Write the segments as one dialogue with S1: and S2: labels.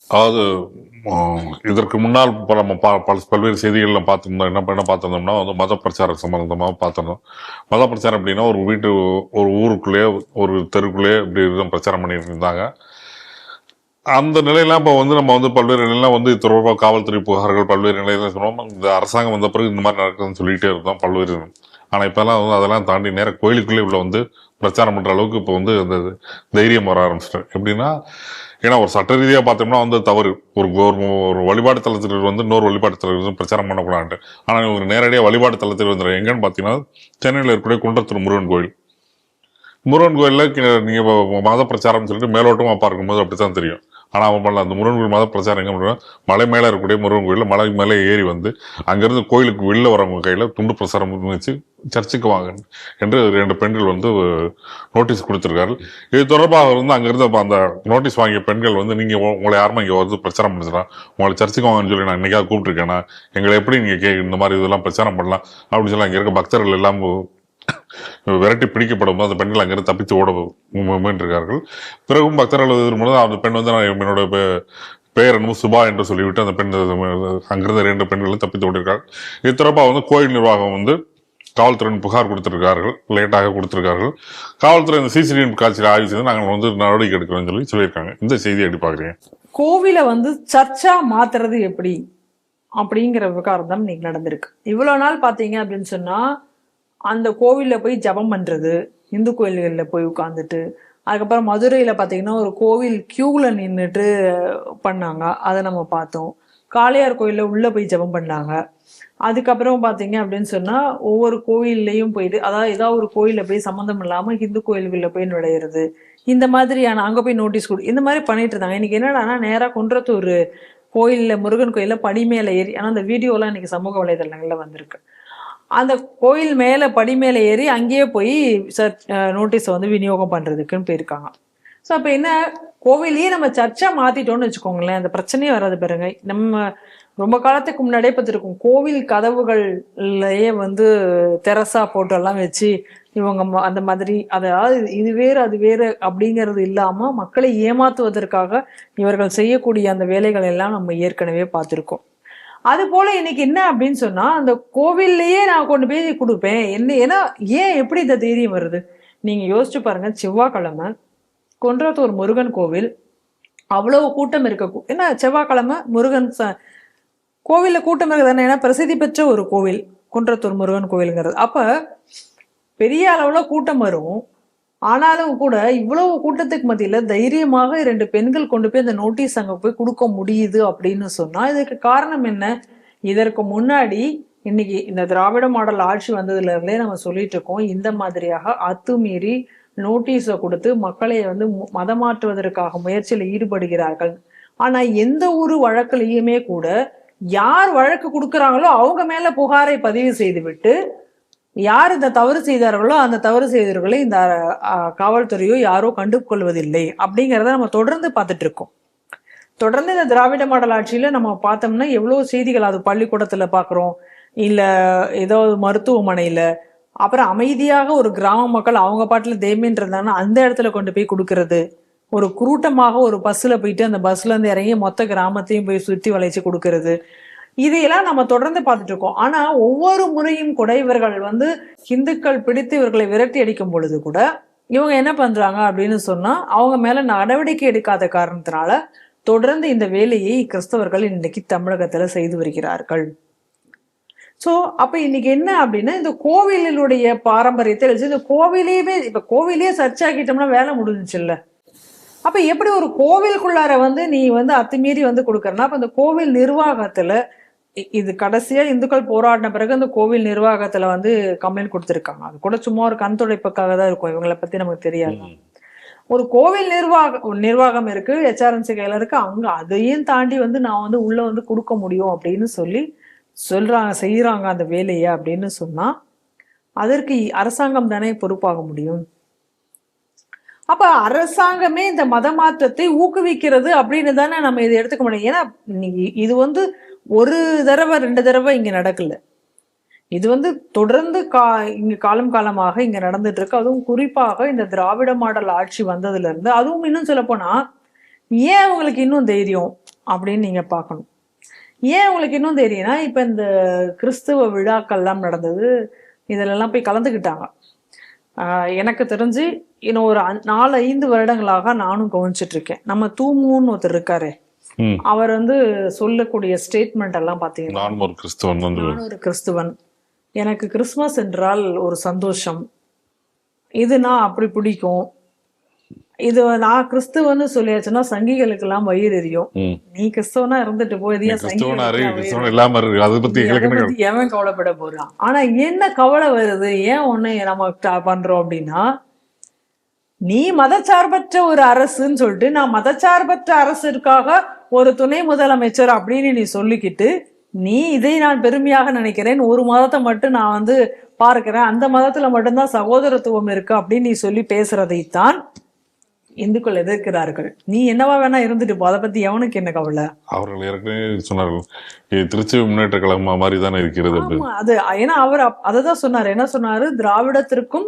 S1: அதாவது இதற்கு முன்னால் நம்ம பல்வேறு செய்திகள்ல பார்த்திருந்தோம். என்ன பார்த்திருந்தோம்னா வந்து மத பிரச்சாரம் சம்பந்தமாக பார்த்திருந்தோம். மத பிரச்சாரம் அப்படின்னா ஒரு ஊருக்குள்ளேயே ஒரு தெருக்குள்ளேயே இப்படி தான் பிரச்சாரம் பண்ணிட்டு இருந்தாங்க. அந்த நிலையெல்லாம் இப்போ வந்து நம்ம வந்து பல்வேறு நிலையெல்லாம் வந்து தொடர்பாக காவல்துறை புகார்கள் பல்வேறு நிலையில சொன்னோம். இந்த அரசாங்கம் வந்த பிறகு இந்த மாதிரி நடக்குதுன்னு சொல்லிட்டே இருந்தோம் பல்வேறு. ஆனா இப்பெல்லாம் வந்து அதெல்லாம் தாண்டி நேர கோயிலுக்குள்ளே உள்ள வந்து பிரச்சாரம் பண்ற அளவுக்கு இப்போ வந்து அந்த தைரியம் வர ஆரம்பிச்சிட்டேன். எப்படின்னா, ஏன்னா ஒரு சட்ட ரீதியா பார்த்தோம்னா வந்து தவறு. ஒரு வழிபாட்டு தளத்தில் வந்து இன்னொரு வழிபாட்டு தளத்தில் பிரச்சாரம் பண்ணக்கூடாது. ஆனா ஒரு நேரடியாக வழிபாட்டு தளத்தில் வந்து எங்கன்னு பாத்தீங்கன்னா, சென்னையில் இருக்கக்கூடிய குன்றத்தூர் முருகன் கோயில். முருகன் கோயில்ல நீங்க மத பிரச்சாரம் சொல்லிட்டு மேலோட்டமா பார்க்கும்போது அப்படித்தான் தெரியும். ஆனா அவன் பண்ணல. அந்த முருகன் கோயில் மத பிரச்சாரம் எங்க பண்ணுவான், மலை மேல இருக்கக்கூடிய முருகன் கோயில்ல மலை மேலே ஏறி வந்து அங்கிருந்து கோயிலுக்கு வெளில வரவங்க கையில துண்டு பிரச்சாரம் வச்சு சர்ச்சுக்கு வாங்க என்று 2 பெண்கள் வந்து நோட்டீஸ் கொடுத்திருக்கார்கள். இது தொடர்பாக வந்து அங்கிருந்து அந்த நோட்டீஸ் வாங்கிய பெண்கள் வந்து, நீங்க உங்களை யாருமா இங்க வந்து பிரச்சாரம் பண்ணுறா, உங்களை சர்ச்சுக்கு வாங்கன்னு சொல்லி நான் இன்னைக்காவது கூப்பிட்டுருக்கேன்னா, எங்களை எப்படி நீங்க இந்த மாதிரி இதெல்லாம் பிரச்சாரம் பண்ணலாம் அப்படின்னு சொல்லி அங்க இருக்க பக்தர்கள் எல்லாம் விரட்டி பிடிக்கப்படும் அந்த பெண்கள் அங்கிருந்து தப்பித்து ஓட முயன்றிருக்கார்கள். பிறகும் பக்தர்கள் எதிர்ப்பு அந்த பெண் வந்து, நான் என்னோட பெயர் என்னமோ சுபா என்று சொல்லிவிட்டு அந்த பெண் அங்கிருந்த 2 பெண்களும் தப்பித்து ஓடிருக்கார்கள். இது தொடர்பாக வந்து கோயில் நிர்வாகம் வந்து காவல்துறையின் புகார் கொடுத்திருக்கார்கள், லேட்டாக கொடுத்திருக்கார்கள். காவல்துறை இந்த சிசிடிவி காட்சியில் ஆய்வு செய்து நாங்கள் வந்து நடவடிக்கை எடுக்கிறோம்னு சொல்லி சொல்லியிருக்காங்க. இந்த செய்தியை எப்படி பாக்குறீங்க?
S2: கோவிலை வந்து சர்ச்சா மாத்துறது எப்படி அப்படிங்கிற விவகாரம் தான் இன்னைக்கு நடந்திருக்கு. இவ்வளவு நாள் பாத்தீங்க அப்படின்னு சொன்னா, அந்த கோவில்ல போய் ஜபம் பண்றது, இந்து கோயில்கள்ல போய் உட்காந்துட்டு, அதுக்கப்புறம் மதுரையில பாத்தீங்கன்னா ஒரு கோவில் கியூல நின்றுட்டு பண்ணாங்க, அதை நம்ம பார்த்தோம். காளையார் கோயில்ல உள்ள போய் ஜபம் பண்ணாங்க. அதுக்கப்புறம் பாத்தீங்க அப்படின்னு சொன்னா ஒவ்வொரு கோயில்லையும் போயிட்டு, அதாவது ஏதாவது ஒரு கோயில்ல போய் சம்மந்தம் இல்லாம இந்து கோயில்கள்ல போய் நுழையிறது, இந்த மாதிரியான அங்க போய் நோட்டீஸ் கொடு, இந்த மாதிரி பண்ணிட்டு இருந்தாங்க. இன்னைக்கு என்னடானா நேரா குன்றத்தூர் கோயில்ல, முருகன் கோயில்ல படி மேல ஏறி, ஆனா அந்த வீடியோ எல்லாம் இன்னைக்கு சமூக வலைதளங்கள்ல வந்திருக்கு. அந்த கோயில் மேல படி மேல ஏறி அங்கேயே போய் நோட்டீஸை வந்து விநியோகம் பண்றதுக்குன்னு போயிருக்காங்க. ஸோ அப்ப என்ன, கோவிலையே நம்ம சர்ச்சா மாத்திட்டோம்னு வச்சுக்கோங்களேன், அந்த பிரச்சனையே வராது பாருங்க. நம்ம ரொம்ப காலத்துக்கு முன்னாடியே பார்த்துருக்கோம், கோவில் கதவுகள்லயே வந்து தெரசா போட்டோ எல்லாம் வச்சு இவங்க அந்த மாதிரி, அதாவது இது வேறு அது வேறு அப்படிங்கிறது இல்லாம மக்களை ஏமாத்துவதற்காக இவர்கள் செய்யக்கூடிய அந்த வேலைகள் எல்லாம் நம்ம ஏற்கனவே பார்த்துருக்கோம். அது போல இன்னைக்கு என்ன அப்படின்னு சொன்னா, அந்த கோவில்லையே நான் கொண்டு போய் கொடுப்பேன் என்ன. ஏன்னா ஏன் எப்படி இந்த தைரியம் வருது நீங்க யோசிச்சு பாருங்க. செவ்வாய்க்கிழமை குன்றத்தூர் முருகன் கோவில் அவ்வளவு கூட்டம் இருக்க, ஏன்னா செவ்வாய்க்கிழமை முருகன் கோவில்ல கூட்டம் இருக்குதானே, ஏன்னா பிரசித்தி பெற்ற ஒரு கோவில் குன்றத்தூர் முருகன் கோவிலுங்கிறது. அப்ப பெரிய அளவுல கூட்டம் வரும். ஆனாலும் கூட இவ்வளவு கூட்டத்துக்கு மத்தியில தைரியமாக 2 பெண்கள் கொண்டு போய் அந்த நோட்டீஸ் அங்க போய் கொடுக்க முடியுது அப்படின்னு சொன்னா, இதுக்கு காரணம் என்ன? இதற்கு முன்னாடி இன்னைக்கு இந்த திராவிட மாடல் ஆட்சி வந்ததுல இருந்தே நம்ம சொல்லிட்டு இருக்கோம், இந்த மாதிரியாக அத்துமீறி நோட்டீஸை கொடுத்து மக்களை வந்து மதமாற்றுவதற்காக முயற்சியில ஈடுபடுகிறார்கள். ஆனா எந்த ஒரு வழக்குலையுமே கூட யார் வழக்கு கொடுக்குறாங்களோ அவங்க மேல புகாரை பதிவு செய்து விட்டு, யார் இந்த தவறு செய்தார்களோ அந்த தவறு செய்தவர்களை இந்த காவல்துறையோ யாரோ கண்டு கொள்வதில்லை அப்படிங்கிறத நம்ம தொடர்ந்து பார்த்துட்டு இருக்கோம். தொடர்ந்து இந்த திராவிட மாடல் ஆட்சியில நம்ம பார்த்தோம்னா எவ்வளவு செய்திகள், அது பள்ளிக்கூடத்துல பாக்குறோம், இல்ல ஏதோ மருத்துவமனையில, அப்புறம் அமைதியாக ஒரு கிராம மக்கள் அவங்க பாட்டுல தேமின்னு இருந்தாங்கன்னா அந்த இடத்துல கொண்டு போய் கொடுக்கறது, ஒரு குரூட்டமாக ஒரு பஸ்ல போயிட்டு அந்த பஸ்ல இருந்து இறங்கி மொத்த கிராமத்தையும் போய் சுத்தி வளைச்சு கொடுக்கறது, இதையெல்லாம் நம்ம தொடர்ந்து பார்த்துட்டு இருக்கோம். ஆனா ஒவ்வொரு முறையும் கூட இவர்கள் வந்து இந்துக்கள் பிடித்து இவர்களை விரட்டி அடிக்கும் பொழுது கூட இவங்க என்ன பண்றாங்க அப்படின்னு சொன்னா, அவங்க மேல நடவடிக்கை எடுக்காத காரணத்தினால தொடர்ந்து இந்த வேலையை கிறிஸ்தவர்கள் இன்னைக்கு தமிழகத்துல செய்து வருகிறார்கள். சோ அப்ப இன்னைக்கு என்ன அப்படின்னா, இந்த கோவிலுடைய பாரம்பரியத்தை இந்த கோவிலையுமே, இப்ப கோவிலையே சர்ச்சாக்கிட்டோம்னா வேலை முடிஞ்சுச்சுல்ல. அப்ப எப்படி ஒரு கோவிலுக்குள்ளார வந்து நீ வந்து அத்துமீறி வந்து கொடுக்கறனா, அப்ப அந்த கோவில் நிர்வாகத்துல, இது கடைசியா இந்துக்கள் போராடின பிறகு அந்த கோவில் நிர்வாகத்துல வந்து கம்ப்ளைண்ட் கொடுத்திருக்காங்க. அது கூட சும்மா ஒரு கண் துடைப்புக்காக தான் இருக்கும், இவங்களை பத்தி நமக்கு தெரியாது. ஒரு கோவில் நிர்வாகம் இருக்கு, HRNC கையில இருக்கு, அங்க அதையும் தாண்டி வந்து நான் வந்து உள்ள வந்து கொடுக்க முடியும் அப்படின்னு சொல்லி சொல்றாங்க, செய்யறாங்க அந்த வேலையை அப்படின்னு சொன்னா, அதற்கு அரசாங்கம் தானே பொறுப்பாக முடியும். அப்ப அரசாங்கமே இந்த மத மாற்றத்தை ஊக்குவிக்கிறது அப்படின்னு தானே நம்ம இதை எடுத்துக்க முடியும். ஏன்னா இது வந்து ஒரு தடவை 2 தடவை இங்க நடக்கல, இது வந்து தொடர்ந்து இங்க காலமாக இங்க நடந்துட்டு இருக்கு. அதுவும் குறிப்பாக இந்த திராவிட மாடல் ஆட்சி வந்ததுல இருந்து, அதுவும் இன்னும் சொல்ல போனா ஏன் அவங்களுக்கு இன்னும் தைரியம் அப்படின்னு நீங்க பார்க்கணும். ஏன் உங்களுக்கு இன்னும் தெரியும்னா, இப்ப இந்த கிறிஸ்துவ விழாக்கள்லாம் நடந்தது, இதிலெல்லாம் போய் கலந்துக்கிட்டாங்க. எனக்கு தெரிஞ்சு இன்னும் ஒரு 4-5 வருடங்களாக நானும் கவனிச்சிட்டு இருக்கேன். நம்ம தூமுன்னு ஒருத்தர் இருக்காரு, அவர் வந்து சொல்லக்கூடிய ஸ்டேட்மெண்ட் எல்லாம் பாத்தீங்கன்னா,
S1: நானும் ஒரு
S2: கிறிஸ்துவன், எனக்கு கிறிஸ்துமஸ் என்றால் ஒரு சந்தோஷம், இது நான் அப்படி பிடிக்கும், இது நான் கிறிஸ்துவன்னு சொல்லியாச்சுன்னா சங்கிகளுக்கு எல்லாம் வயிறு எரியும். நீ கிறிஸ்தவனா இருந்துட்டு போய் எவன் கவலைப்பட போறான்? ஆனா என்ன கவலை வருது, ஏன் ஒண்ணு நம்ம பண்றோம் அப்படின்னா, நீ மதச்சார்பற்ற ஒரு அரசுன்னு சொல்லிட்டு, நான் மதச்சார்பற்ற அரசிற்காக ஒரு துணை முதலமைச்சர் அப்படின்னு நீ சொல்லிக்கிட்டு, நீ இதை நான் பெருமையாக நினைக்கிறேன், ஒரு மதத்தை மட்டும் நான் வந்து பார்க்கிறேன், அந்த மதத்துல மட்டும்தான் சகோதரத்துவம் இருக்கு அப்படின்னு நீ சொல்லி பேசுறதைத்தான் இந்துக்கள் எதிர்க்கிறார்கள். நீ என்னவா வேணா இருந்துட்டு போ, அதை பத்தி எவனுக்கு என்ன கவலை?
S1: அவர்கள் ஏற்கனவே சொன்னார்கள், திருச்சி முன்னேற்ற கழகமா மாதிரி தானே இருக்கிறது.
S2: அது ஏன்னா அவர் அததான் சொன்னாரு. என்ன சொன்னாரு? திராவிடத்திற்கும்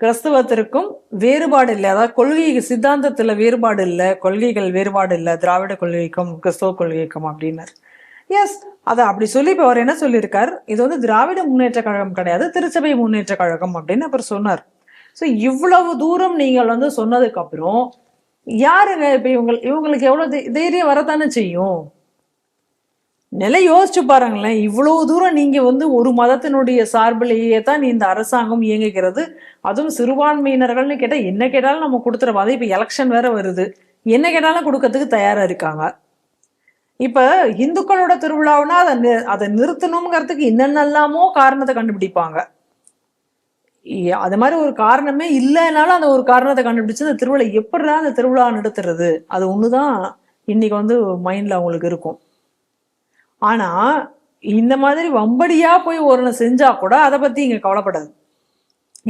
S2: கிறிஸ்தவத்திற்கும் வேறுபாடு இல்லை, அதாவது கொள்கை சித்தாந்தத்துல வேறுபாடு இல்லை, கொள்கைகள் வேறுபாடு இல்லை திராவிட கொள்கைக்கும் கிறிஸ்தவ கொள்கைக்கும் அப்படின்னாரு. எஸ், அதை அப்படி சொல்லி இப்ப அவர் என்ன சொல்லியிருக்காரு, இது வந்து திராவிட முன்னேற்ற கழகம் கிடையாது, திருச்சபை முன்னேற்ற கழகம் அப்படின்னு அவர் சொன்னார். ஸோ இவ்வளவு தூரம் நீங்கள் வந்து சொன்னதுக்கு அப்புறம் யாருங்க இப்ப இவங்களுக்கு எவ்வளவு தைரியம் வரத்தானே செய்யும்? நிலை யோசிச்சு பாருங்களேன். இவ்வளவு தூரம் நீங்க வந்து ஒரு மதத்தினுடைய சார்பிலேயே தான் இந்த அரசாங்கம் இயங்குகிறது, அதுவும் சிறுபான்மையினர்கள்னு கேட்டா என்ன கேட்டாலும் நம்ம கொடுத்துறோம். அது இப்ப எலெக்ஷன் வேற வருது, என்ன கேட்டாலும் கொடுக்கறதுக்கு தயாரா இருக்காங்க. இப்ப இந்துக்களோட திருவிழாவுனா அதை நிறுத்தணுங்கிறதுக்கு என்னென்னலாமோ காரணத்தை கண்டுபிடிப்பாங்க. அது மாதிரி ஒரு காரணமே இல்லைனாலும் அந்த ஒரு காரணத்தை கண்டுபிடிச்சு அந்த திருவிழா எப்படிதான் அந்த திருவிழா நடத்துறது, அது ஒண்ணுதான் இன்னைக்கு வந்து மைண்ட்ல அவங்களுக்கு இருக்கும். ஆனா இந்த மாதிரி வம்படியா போய் ஒரு செஞ்சா கூட அதை பத்தி இங்க கவலைப்படாது.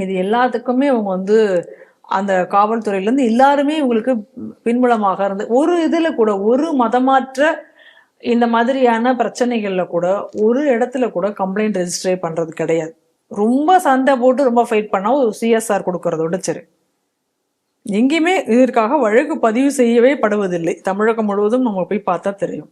S2: இது எல்லாத்துக்குமே அவங்க வந்து அந்த காவல்துறையில இருந்து எல்லாருமே இவங்களுக்கு பின்புலமாக இருந்து, ஒரு இதுல கூட ஒரு மதமாற்ற இந்த மாதிரியான பிரச்சனைகள்ல கூட ஒரு இடத்துல கூட கம்ப்ளைண்ட் ரெஜிஸ்டர் பண்றது கிடையாது. ரொம்ப சண்டை போட்டு ரொம்ப ஃபைட் பண்ணா ஒரு CSR கொடுக்கறதோட சரி, எங்கேயுமே இதற்காக வழக்கு பதிவு செய்யவே படுவதில்லை. தமிழகம் முழுவதும் நம்ம போய் பார்த்தா தெரியும்.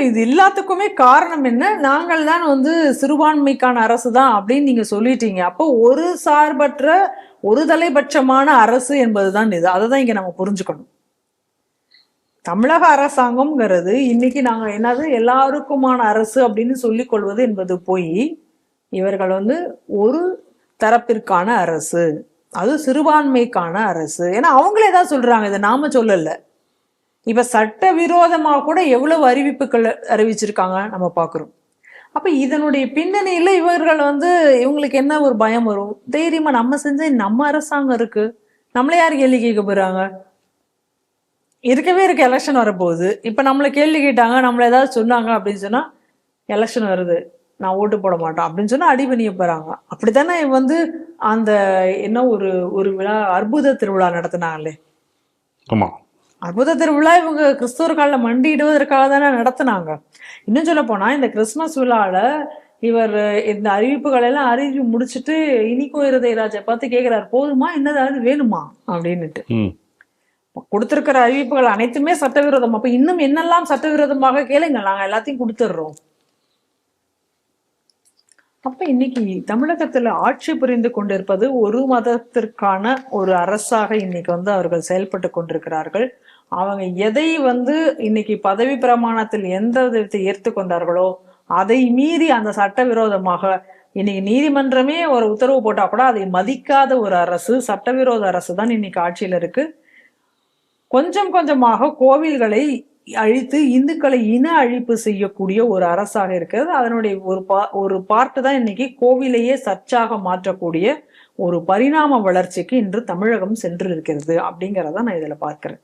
S2: இது எல்லாத்துக்குமே காரணம் என்ன? நாங்கள் தான் வந்து சிறுபான்மைக்கான அரசு தான் அப்படின்னு நீங்க சொல்லிட்டீங்க. அப்போ ஒரு சார்பற்ற ஒரு தலைபட்சமான அரசு என்பதுதான் இது. அதை தான் இங்க நம்ம புரிஞ்சுக்கணும். தமிழக அரசாங்கம்ங்கிறது இன்னைக்கு நாங்க என்னது எல்லாருக்குமான அரசு அப்படின்னு சொல்லிக் கொள்வது என்பது போய், இவர்கள் வந்து ஒரு தரப்பிற்கான அரசு, அது சிறுபான்மைக்கான அரசு. ஏன்னா அவங்களே தான் சொல்றாங்க, இதை நாம சொல்லல. இப்ப சட்ட விரோதமா கூட எவ்வளவு அறிவிப்புகள் அறிவிச்சிருக்காங்க நம்ம பாக்குறோம். அப்ப இதனுடைய பின்னணியில இவர்கள் வந்து இவங்களுக்கு என்ன ஒரு பயம் வரும்? தைரியமா நம்ம செஞ்ச நம்ம அரசாங்கம் இருக்கு, நம்மள யாரு கேள்வி கேட்க போறாங்க? இருக்கவே இருக்கு, எலெக்ஷன் வரப்போகுது. இப்ப நம்மளை கேள்வி கேட்டாங்க, நம்மள ஏதாவது சொன்னாங்க அப்படின்னு சொன்னா, எலெக்ஷன் வருது நான் ஓட்டு போட மாட்டோம் அப்படின்னு சொன்னா அடி பண்ணிய போறாங்க. அப்படித்தானே வந்து அந்த என்ன ஒரு விழா, அற்புத திருவிழா நடத்தினாங்களே, அற்புத திருவிழா இவங்க கிறிஸ்தவர்கால மண்டியிடுவதற்காக தானே நடத்தினாங்க. இன்னும் சொல்ல போனா இந்த கிறிஸ்துமஸ் விழால இவர் இந்த அறிவிப்புகள் எல்லாம் அறிவிப்பு முடிச்சுட்டு இனிக்கோ இருதயராஜை பார்த்து கேட்கிறாரு, போதுமா என்னதாவது வேணுமா அப்படின்னுட்டு. கொடுத்திருக்கிற அறிவிப்புகள் அனைத்துமே சட்டவிரோதம். அப்ப இன்னும் என்னெல்லாம் சட்டவிரோதமாக கேளுங்க, நாங்க எல்லாத்தையும் கொடுத்துடுறோம். அப்ப இன்னைக்கு தமிழகத்துல ஆட்சி புரிந்து கொண்டிருப்பது ஒரு மதத்திற்கான ஒரு அரசாக இன்னைக்கு வந்து அவர்கள் செயல்பட்டு கொண்டிருக்கிறார்கள். அவங்க எதை வந்து இன்னைக்கு பதவி பிரமாணத்தில் எந்த விதத்தை ஏற்றுக்கொண்டார்களோ அதை மீறி அந்த சட்டவிரோதமாக இன்னைக்கு நீதிமன்றமே ஒரு உத்தரவு போட்டா கூட அதை மதிக்காத ஒரு அரசு, சட்டவிரோத அரசு தான் இன்னைக்கு ஆட்சியில இருக்கு. கொஞ்சம் கொஞ்சமாக கோவில்களை அழித்து இந்துக்களை இன அழிப்பு செய்யக்கூடிய ஒரு அரசாக இருக்கிறது. அதனுடைய ஒரு பார்ட்டு தான் இன்னைக்கு கோவிலையே சர்ச்சாக மாற்றக்கூடிய ஒரு பரிணாம வளர்ச்சிக்கு இன்று தமிழகம் சென்று இருக்கிறது அப்படிங்கிறத நான் இதுல பார்க்கிறேன்.